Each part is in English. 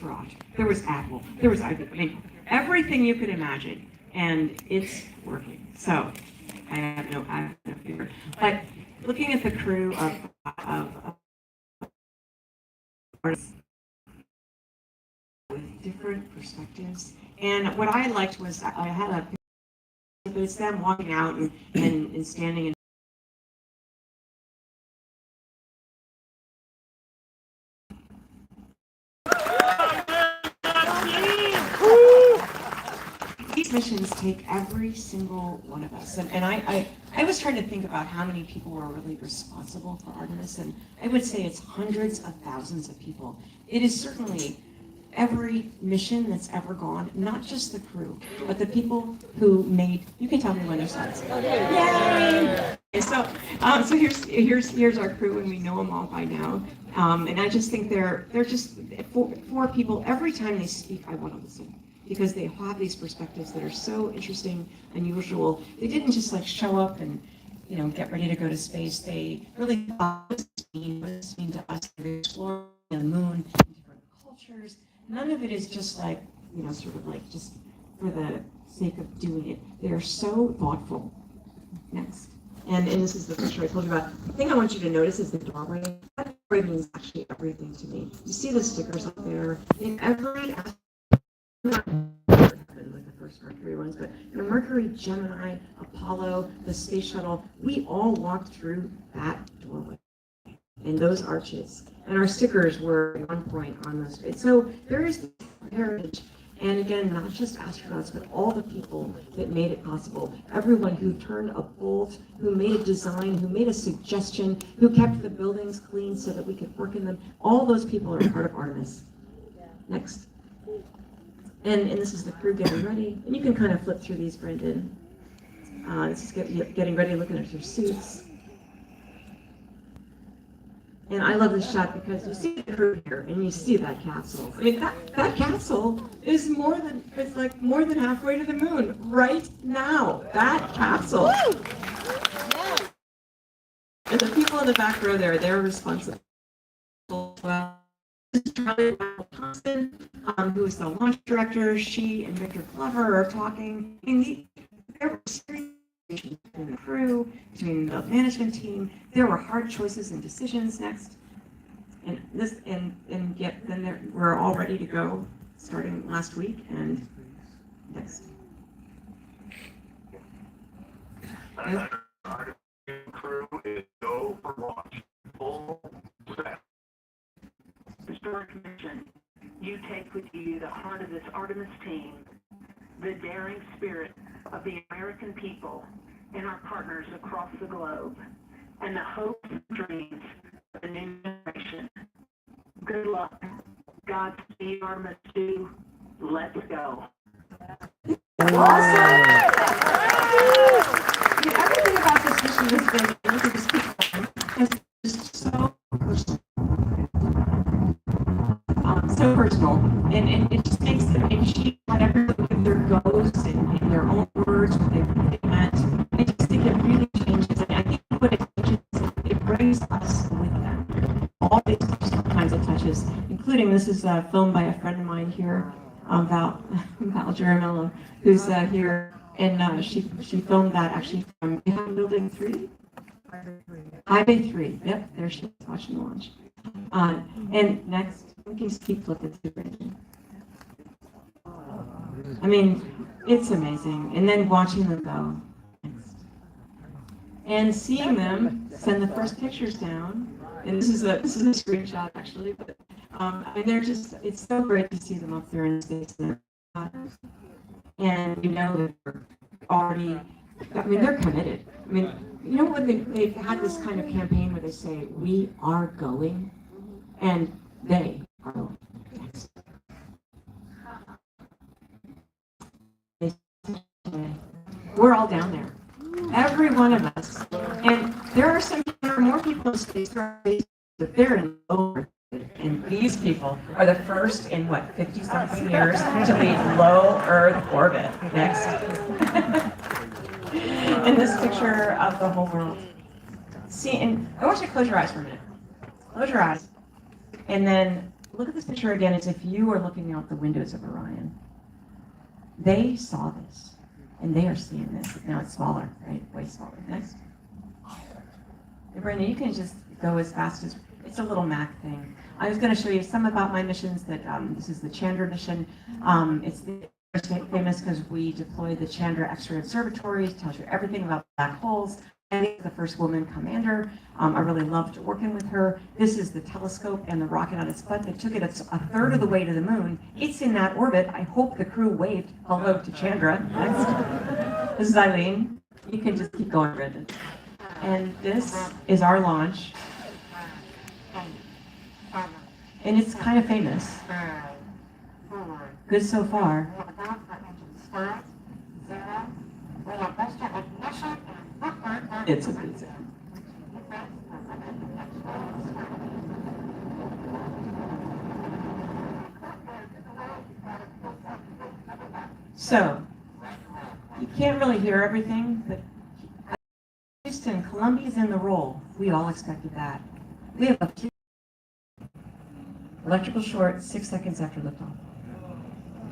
astronaut, there was Apple, there was I mean, everything you could imagine, and it's working. So I have no fear. But looking at the crew of artists with different perspectives, and what I liked was I had a, but it's them walking out and standing in. These missions take every single one of us, and I was trying to think about how many people were really responsible for Artemis, and I would say it's hundreds of thousands of people. It is certainly every mission that's ever gone, not just the crew, but the people who made. You can tell me when their slides. Yay! So here's our crew, and we know them all by now. And I just think they're just four people. Every time they speak, I want to listen, because they have these perspectives that are so interesting, unusual. They didn't just like show up and get ready to go to space. They really thought, what does this mean to us? They explore the moon, different cultures. None of it is just like, sort of like just for the sake of doing it. They are so thoughtful. Next. And this is the picture I told you about. The thing I want you to notice is the doorway. That doorway means actually everything to me. You see the stickers up there. In every aspect, not like the first Mercury ones, but Mercury, Gemini, Apollo, the space shuttle, we all walked through that doorway and those arches. And our stickers were at one point on those. So there is heritage. And again, not just astronauts, but all the people that made it possible. Everyone who turned a bolt, who made a design, who made a suggestion, who kept the buildings clean so that we could work in them. All those people are part of Artemis. Next. And this is the crew getting ready. And you can kind of flip through these, Brendan. This is getting ready, looking at their suits. And I love this shot because you see the crew here, and you see that capsule. I mean, that capsule is like more than halfway to the moon right now. That capsule. And the people in the back row there, they're responsible. Well, this is Charlie Thompson, who is the launch director. She and Victor Glover are talking. There were serious between the crew, between the management team. There were hard choices and decisions next. And we're all ready to go, starting last week and next. Our crew is go for launch. Full set. Historic mission. You take with you the heart of this Artemis team, the daring spirit of the American people and our partners across the globe, and the hopes and dreams of the new generation. Good luck. Godspeed, Artemis 2. Let's go. Awesome! Everything about this mission has been, you can speak has just so personal. So personal. And it just makes them, and she had everyone give their goals in their own words, what they really meant. I just think it really changes. And I think what it touches, it brings us with them. All these kinds of touches, including this is filmed by a friend of mine here, Val Jaramello, who's here, and she filmed that actually from Building 3? High Bay 3. Yep, there she is watching the launch. And next, we can just keep flipping through Brandon. I mean, it's amazing. And then watching them go. Next. And seeing them send the first pictures down. And this is a screenshot actually, but I mean, they're just, it's so great to see them up there in space. And that they're already, I mean, they're committed. I mean, when they've had this kind of campaign where they say, we are going, and they are going. We're all down there. Every one of us. And there are more people in space, but they're in low Earth. And these people are the first in 50-something years to leave low Earth orbit. Next. And this picture of the whole world. See, and I want you to close your eyes for a minute. Close your eyes. And then look at this picture again as if you are looking out the windows of Orion. They saw this, and they are seeing this. Now it's smaller, right? Way smaller. Next. And Brandon, you can just go as fast as, it's a little Mac thing. I was going to show you some about my missions. That this is the Chandra mission. It's famous because we deployed the Chandra X-ray Observatory. It tells you everything about black holes. And the first woman commander. I really loved working with her. This is the telescope and the rocket on its butt that took it a third of the way to the moon. It's in that orbit. I hope the crew waved hello to Chandra. Next. This is Eileen. You can just keep going, Brendan. And this is our launch. And it's kind of famous. Good so far. It's a pizza. So, you can't really hear everything, but Houston, Columbia's in the role. We all expected that. We have a electrical short 6 seconds after liftoff.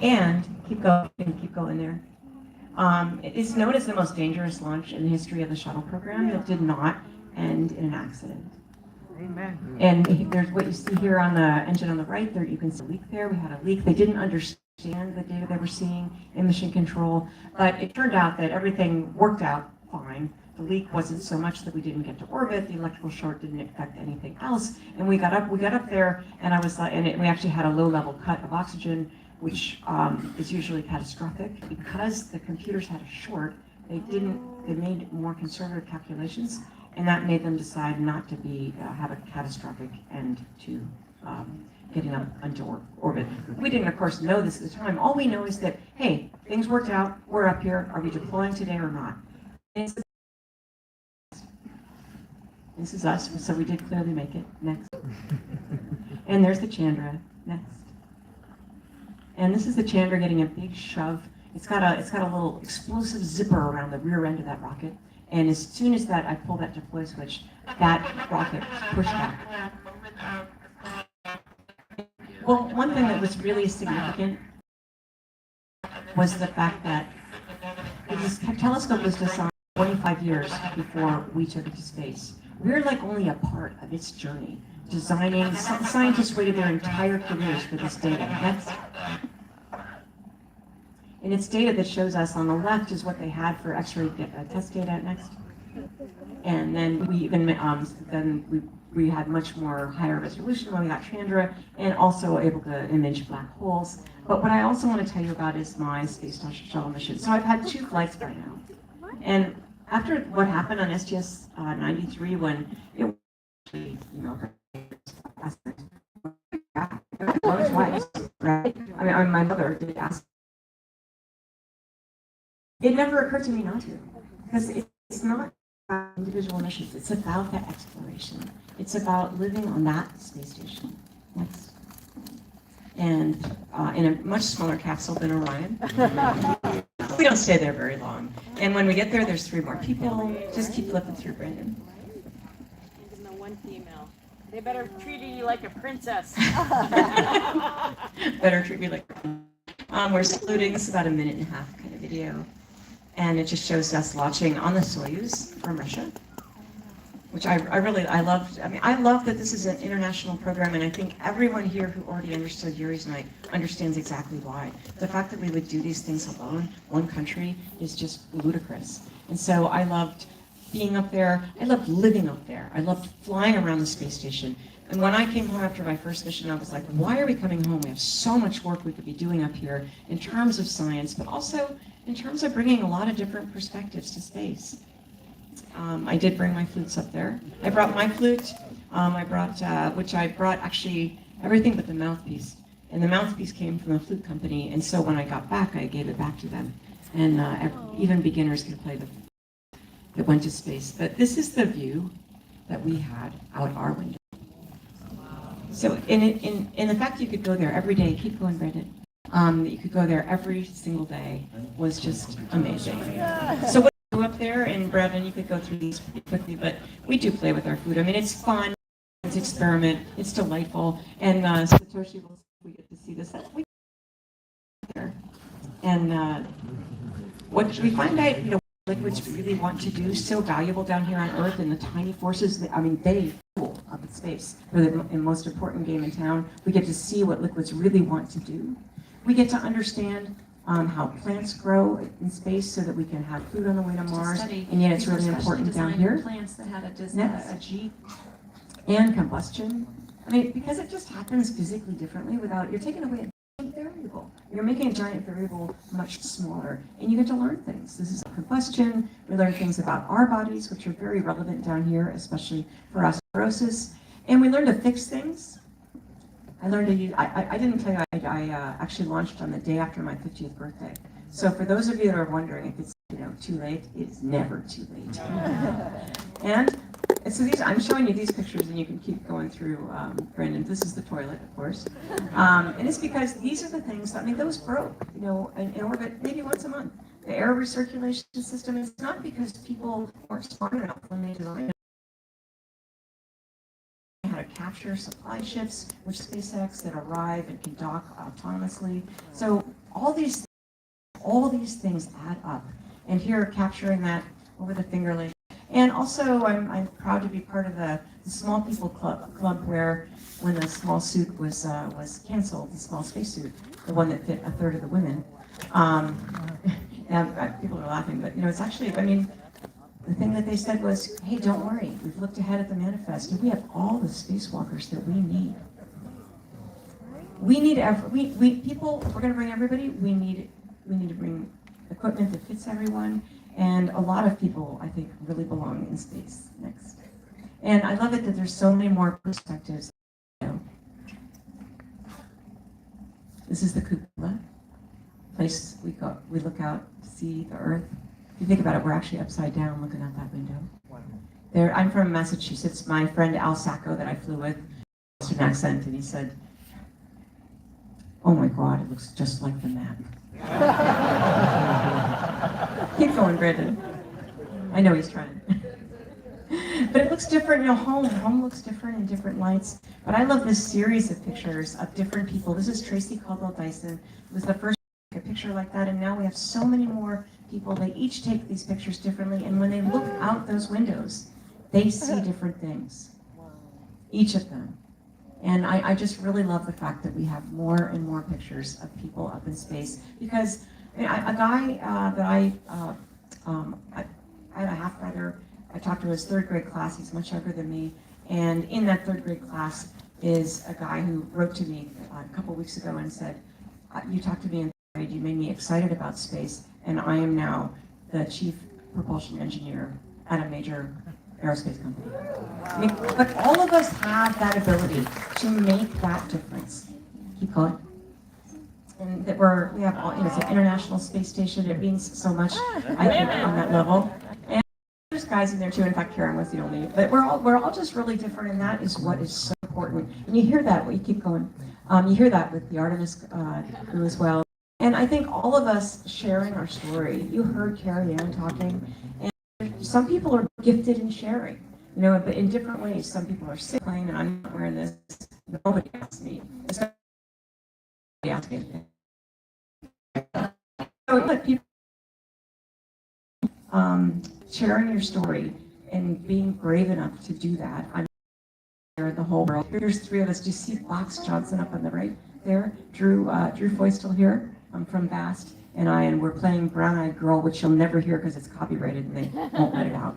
And keep going there. It's known as the most dangerous launch in the history of the shuttle program that did not end in an accident. Amen. And there's what you see here on the engine on the right. There you can see a leak there. We had a leak. They didn't understand the data they were seeing in mission control, but it turned out that everything worked out fine. The leak wasn't so much that we didn't get to orbit. The electrical short didn't affect anything else. And we got up there, and I was like, we actually had a low-level cut of oxygen, which is usually catastrophic. Because the computers had a short, they made more conservative calculations, and that made them decide not to have a catastrophic end to getting up into orbit. We didn't, of course, know this at the time. All we know is that, hey, things worked out, we're up here, are we deploying today or not? This is us, so we did clearly make it. Next. And there's the Chandra. Next. And this is the Chandra getting a big shove. It's got a little explosive zipper around the rear end of that rocket. And as soon as I pull that deploy switch, that rocket pushed back. Well, one thing that was really significant was the fact that this telescope was designed 25 years before we took it to space. We're like only a part of its journey. Designing, scientists waited their entire careers for this data. And it's data that shows us on the left is what they had for X-ray test data. Next. And then we even we had much more higher resolution when we got Chandra, and also able to image black holes. But what I also want to tell you about is my space shuttle mission. So I've had 2 flights by now, and after what happened on STS-93, when it twice, right? I mean, my mother did ask. It never occurred to me not to, because it's not about individual missions. It's about that exploration. It's about living on that space station. Next. And in a much smaller capsule than Orion. We don't stay there very long. And when we get there, there's 3 more people. Just keep flipping through, Brandon. And the 1 female. They better treat you like a princess. Better treat me like we're saluting. This is about a 1.5 minute kind of video. And it just shows us launching on the Soyuz from Russia, which I loved. I mean, I love that this is an international program, and I think everyone here who already understood Yuri's night understands exactly why. The fact that we would do these things alone, one country, is just ludicrous. And so I loved being up there. I loved living up there. I loved flying around the space station. And when I came home after my first mission, I was like, why are we coming home? We have so much work we could be doing up here in terms of science, but also in terms of bringing a lot of different perspectives to space. I did bring my flutes up there. I brought my flute, which I brought actually everything but the mouthpiece. And the mouthpiece came from the flute company, and so when I got back, I gave it back to them. And even beginners could play the flute that went to space. But this is the view that we had out our window. So in the fact that you could go there every day, keep going, Brandon, that you could go there every single day was just amazing. So what up there, and Brandon, you could go through these pretty quickly, but we do play with our food. I mean, it's fun. It's experiment. It's delightful. And Satoshi will, we get to see this. And what we find out, liquids really want to do so valuable down here on Earth, and the tiny forces, I mean, they rule up in space. For the most important game in town, we get to see what liquids really want to do. We get to understand how plants grow in space so that we can have food on the way to Mars, and yet it's really important down here. Plants that had Energy and combustion. I mean, because it just happens physically differently without, you're taking away a variable. You're making a giant variable much smaller, and you get to learn things. This is combustion. We learn things about our bodies, which are very relevant down here, especially for osteoporosis. And we learn to fix things. I learned to use, I didn't tell you, I actually launched on the day after my 50th birthday. So for those of you that are wondering if it's too late, it's never too late. And so I'm showing you these pictures, and you can keep going through, Brandon. This is the toilet, of course. And it's because these are the things, I mean, those broke, in orbit maybe once a month. The air recirculation system, is not because people weren't smart enough when they designed it. How to capture supply ships, which SpaceX that arrive and can dock autonomously. So all these things add up. And here, capturing that over the Finger Lake. And also, I'm proud to be part of the Small People Club, where when the small suit was canceled, the small spacesuit, the one that fit a third of the women. And people are laughing, but it's actually, I mean, the thing that they said was, hey, don't worry, we've looked ahead at the manifest, and we have all the spacewalkers that we need. We need people. If we're going to bring everybody, we need to bring equipment that fits everyone. And a lot of people, I think, really belong in space next. And I love it that there's so many more perspectives. This is the cupola, place we look out to see the Earth. If you think about it, we're actually upside down looking out that window. Wow. I'm from Massachusetts. My friend Al Sacco that I flew with, an accent, and he said, "Oh my God, it looks just like the map." Keep going, Brandon. I know he's trying. But it looks different, home looks different in different lights. But I love this series of pictures of different people. This is Tracy Caldwell Dyson. It was the first to take a picture like that, and now we have so many more people. They each take these pictures differently, and when they look out those windows, they see different things. Each of them. And I just really love the fact that we have more and more pictures of people up in space, because a guy that I had a half brother. I talked to his third grade class. He's much younger than me, and in that third grade class is a guy who wrote to me a couple weeks ago and said, "You talked to me in third grade. You made me excited about space, and I am now the chief propulsion engineer at a major aerospace company." I mean, but all of us have that ability to make that difference. Keep going. And that we have all, it's an international space station. It means so much, I think, on that level. And there's guys in there too. In fact, Karen was the only. But we're all just really different, and that is what is so important. And you hear that. You keep going. You hear that with the Artemis crew as well. And I think all of us sharing our story. You heard Carrie Ann talking, and some people are gifted in sharing. But in different ways. Some people are sick, and I'm not wearing this. Nobody asked me. Nobody asked me. So let people sharing your story and being brave enough to do that. I'm there in the whole world. Here's three of us. Do you see Fox Johnson up on the right there? Drew Foy still here. I'm from Bast, and we're playing Brown Eyed Girl, which you'll never hear because it's copyrighted and they won't let it out.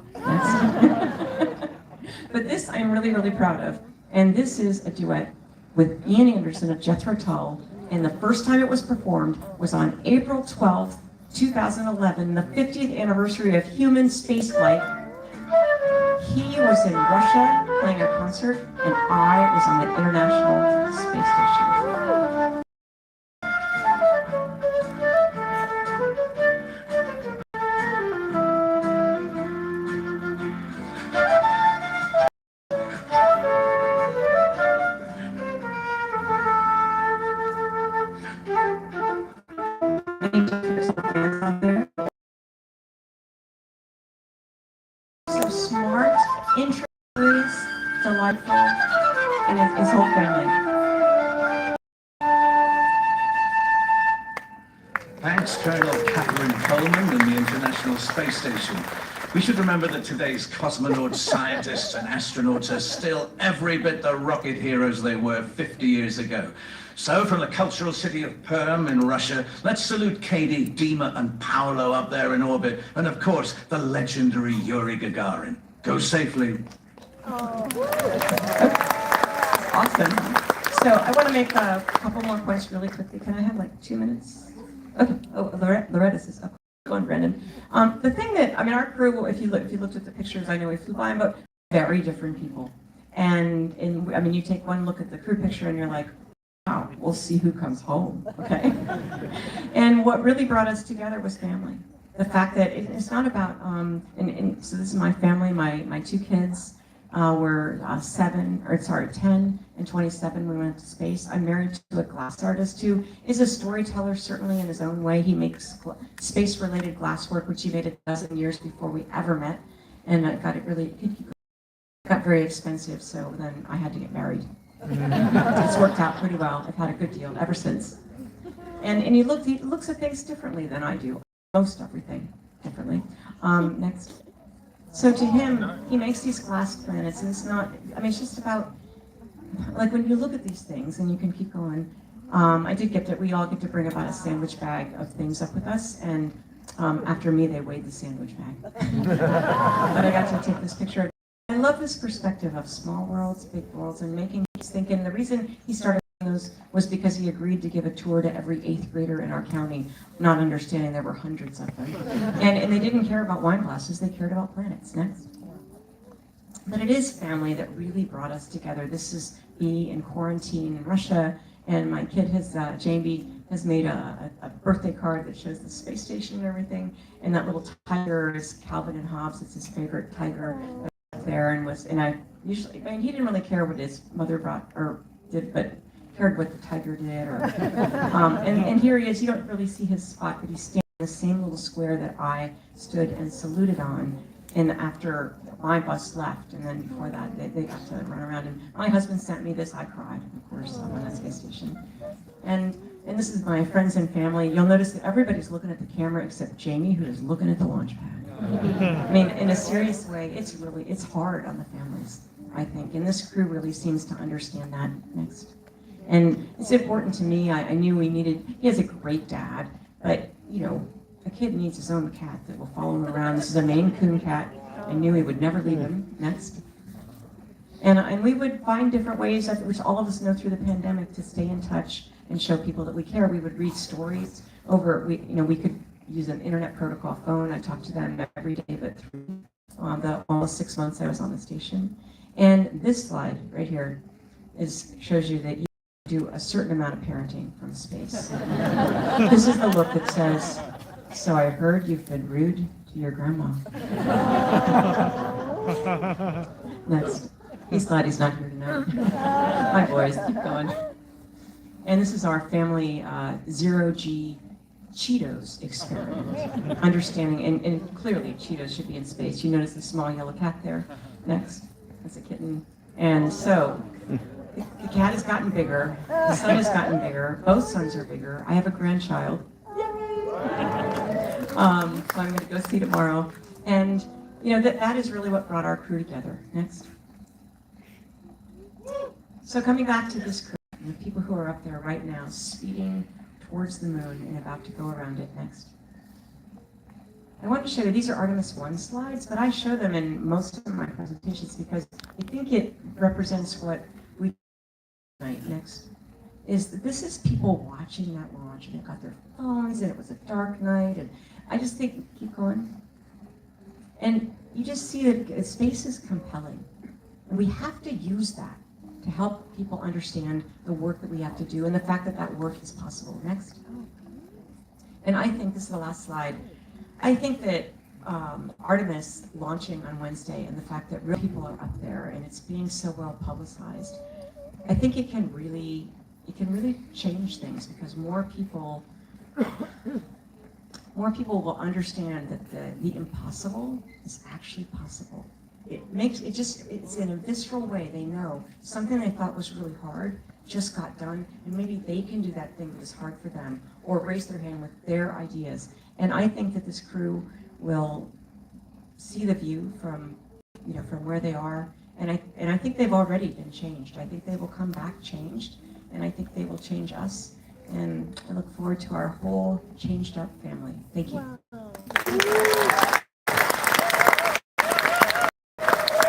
But this I'm really, really proud of. And this is a duet with Ian Anderson of Jethro Tull. And the first time it was performed was on April 12th, 2011, the 50th anniversary of human spaceflight. He was in Russia playing a concert, and I was on the International Space Station. So smart, introduced, delightful. Thanks, Colonel Cady Coleman and the International Space Station. We should remember that today's cosmonauts, scientists, and astronauts are still every bit the rocket heroes they were 50 years ago. So, from the cultural city of Perm in Russia, let's salute Cady, Dima, and Paolo up there in orbit, and of course, the legendary Yuri Gagarin. Go safely. Awesome. So I want to make a couple more points really quickly. Can I have like 2 minutes? Okay. Oh, Loretta says, up. Go on, Brendan. The thing that, I mean, our crew, if you looked at the pictures, I know we flew by them, but very different people. And I mean, you take one look at the crew picture and you're like, wow, we'll see who comes home, okay? And what really brought us together was family. The fact that it's not about, and so this is my family, my 2 kids were 10 and 27 when we went to space. I'm married to a glass artist who is a storyteller, certainly in his own way. He makes space-related glasswork, which he made a dozen years before we ever met. And it got very expensive, so then I had to get married. It's worked out pretty well. I've had a good deal ever since. And he looks at things differently than I do. Most everything differently. Next. So to him, he makes these glass planets, and it's not, I mean, it's just about, like when you look at these things, and you can keep going, we all get to bring about a sandwich bag of things up with us, and after me, they weighed the sandwich bag. But I got to take this picture. I love this perspective of small worlds, big worlds, and making me think, and the reason he started those was because he agreed to give a tour to every 8th grader in our county, not understanding there were hundreds of them. And they didn't care about wine glasses, they cared about planets. Next. But it is family that really brought us together. This is me in quarantine in Russia, and my kid Jamie has made a birthday card that shows the space station and everything, and that little tiger is Calvin and Hobbes, it's his favorite tiger there, and I mean, he didn't really care what his mother brought, or did, but cared what the tiger did, or and here he is. You don't really see his spot, but he's standing in the same little square that I stood and saluted on. And after my bus left, and then before that, they got to run around. And my husband sent me this. I cried, of course, on that space station. And this is my friends and family. You'll notice that everybody's looking at the camera except Jamie, who is looking at the launch pad. I mean, in a serious way, it's hard on the families, I think. And this crew really seems to understand that. Next. And it's important to me. I knew he has a great dad, but, you know, a kid needs his own cat that will follow him around. This is a Maine Coon cat. I knew he would never leave him. Next. And we would find different ways, which all of us know through the pandemic, to stay in touch and show people that we care. We would read stories we could use an internet protocol phone. I talked to them every day, but through the almost 6 months I was on the station. And this slide right here shows you that you do a certain amount of parenting from space. This is the look that says, "So I heard you've been rude to your grandma." Next. He's glad he's not here tonight. My boys, keep going. And this is our family zero-G Cheetos experiment. Understanding, and clearly Cheetos should be in space. You notice the small yellow cat there. Next. That's a kitten. And so, the cat has gotten bigger, the son has gotten bigger, both sons are bigger. I have a grandchild. So I'm going to go see tomorrow. And, you know, that is really what brought our crew together. Next. So coming back to this crew, the people who are up there right now, speeding towards the moon and about to go around it. Next. I want to show you, these are Artemis 1 slides, but I show them in most of my presentations because I think it represents what we do tonight. Next. This is people watching that launch, and they've got their phones, and it was a dark night, and I just think, keep going. And you just see that space is compelling, and we have to use that to help people understand the work that we have to do and the fact that that work is possible. Next. And I think, this is the last slide, I think that Artemis launching on Wednesday and the fact that real people are up there and it's being so well publicized, I think it can really change things because more people will understand that the impossible is actually possible. It's in a visceral way, they know something they thought was really hard just got done, and maybe they can do that thing that was hard for them, or raise their hand with their ideas. And I think that this crew will see the view from, from where they are, and I think they've already been changed. I think they will come back changed, and I think they will change us. And I look forward to our whole changed up family. Thank you. Wow.